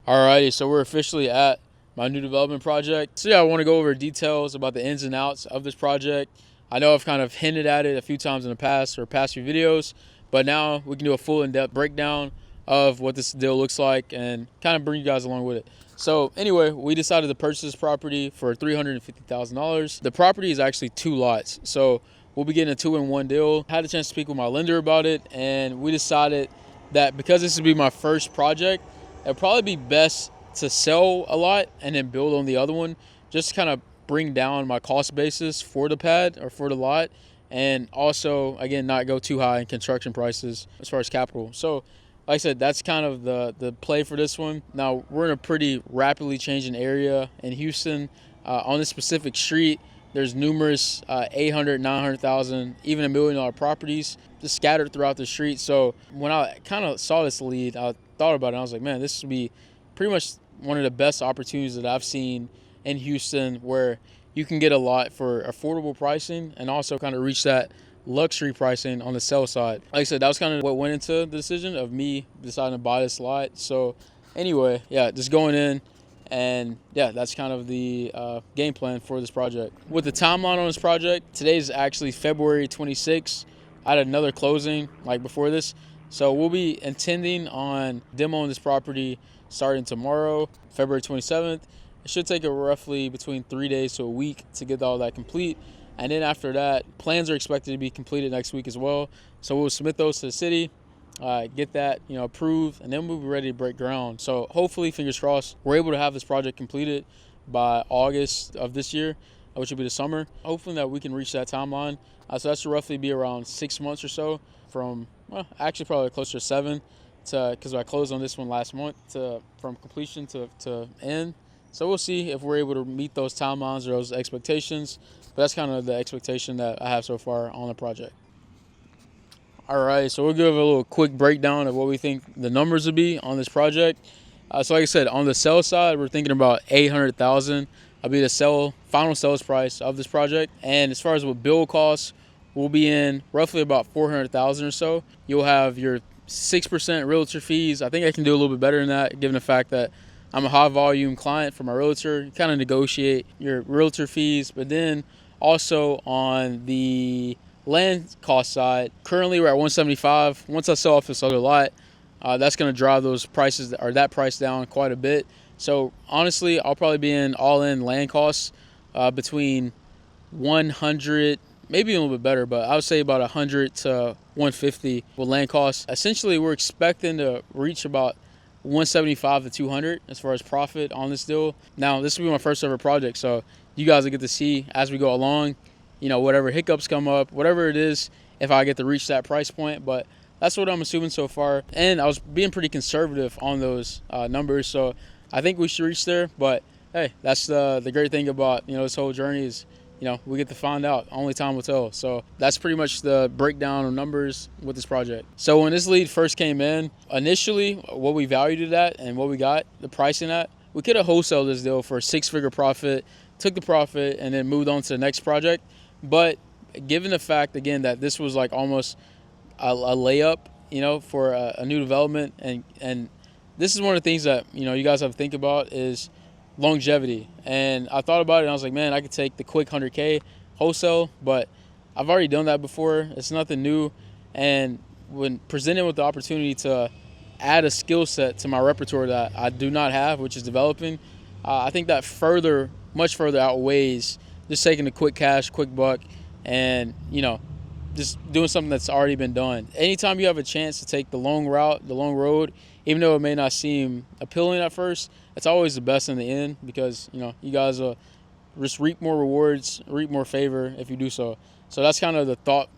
Alrighty, so we're officially at my new development project. So yeah, I want to go over details about the ins and outs of this project. I know I've kind of hinted at it a few times in the past or past few videos, but now we can do a full in-depth breakdown of what this deal looks like and kind of bring you guys along with it. So anyway, we decided to purchase this property for $350,000. The property is actually 2 lots, so we'll be getting a 2-in-1 deal. I had a chance to speak with my lender about it, and we decided that because this would be my first project, it'd probably be best to sell a lot and then build on the other one, just to kind of bring down my cost basis for the pad or for the lot, and also again not go too high in construction prices as far as capital. So like I said, that's kind of the play for this one. Now we're in a pretty rapidly changing area in Houston. On this specific street, there's numerous 800, 900,000, even $1 million properties just scattered throughout the street. So when I kind of saw this lead, I thought about it. I was like, man, this would be pretty much one of the best opportunities that I've seen in Houston, where you can get a lot for affordable pricing and also kind of reach that luxury pricing on the sell side. Like I said, that was kind of what went into the decision of me deciding to buy this lot. So anyway, yeah, just going in, and yeah, that's kind of the game plan for this project. With the timeline on this project, today is actually February 26th. I had another closing like before this, so we'll be intending on demoing this property starting tomorrow, February 27th. It should take roughly between 3 days to a week to get all that complete. And then after that, plans are expected to be completed next week as well. So we'll submit those to the city, get that approved, and then we'll be ready to break ground. So hopefully, fingers crossed, we're able to have this project completed by August of this year, which will be the summer. Hopefully that we can reach that timeline. So that should roughly be around 6 months or so from, well, actually probably closer to 7, because I closed on this one last month, from completion to end. So we'll see if we're able to meet those timelines or those expectations. But that's kind of the expectation that I have so far on the project. All right, so we'll give a little quick breakdown of what we think the numbers would be on this project. So like I said, on the sell side, we're thinking about $800,000. That'll be the final sales price of this project. And as far as what build costs, we'll be in roughly about $400,000 or so. You'll have your 6% realtor fees. I think I can do a little bit better than that, given the fact that I'm a high volume client for my realtor. You kind of negotiate your realtor fees, but then also on the land cost side, currently we're at $175. Once I sell off this other lot, that's going to drive those prices or that price down quite a bit. So honestly, I'll probably be in all-in land costs between 100, maybe a little bit better, but I would say about 100 to 150 with land costs. Essentially, we're expecting to reach about 175 to 200 as far as profit on this deal. Now, this will be my first ever project, so you guys will get to see as we go along, whatever hiccups come up, whatever it is, if I get to reach that price point. But that's what I'm assuming so far. And I was being pretty conservative on those numbers, so I think we should reach there. But hey, that's the great thing about this whole journey is we get to find out. Only time will tell. So that's pretty much the breakdown of numbers with this project. So when this lead first came in, initially what we valued it at and what we got the pricing at, we could have wholesaled this deal for a 6-figure profit, took the profit, and then moved on to the next project. But given the fact, again, that this was like almost a layup, for a new development, and this is one of the things that you guys have to think about is longevity. And I thought about it and I was like, man, I could take the quick 100K wholesale, but I've already done that before. It's nothing new. And when presented with the opportunity to add a skill set to my repertoire that I do not have, which is developing, I think that much further outweighs just taking the quick cash, quick buck, and just doing something that's already been done. Anytime you have a chance to take the long route, the long road, even though it may not seem appealing at first, it's always the best in the end, because you guys will just reap more rewards, reap more favor if you do so. So that's kind of the thought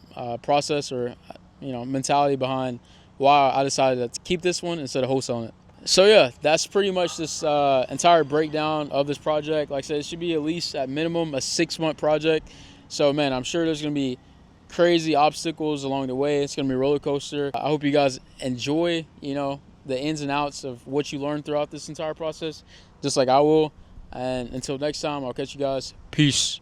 process or mentality behind why I decided to keep this one instead of wholesaling it. So yeah, that's pretty much this entire breakdown of this project. Like I said, it should be at least at minimum a 6-month project. So man, I'm sure there's gonna be crazy obstacles along the way. It's gonna be a roller coaster. I hope you guys enjoy the ins and outs of what you learn throughout this entire process, just like I will. And until next time, I'll catch you guys. Peace.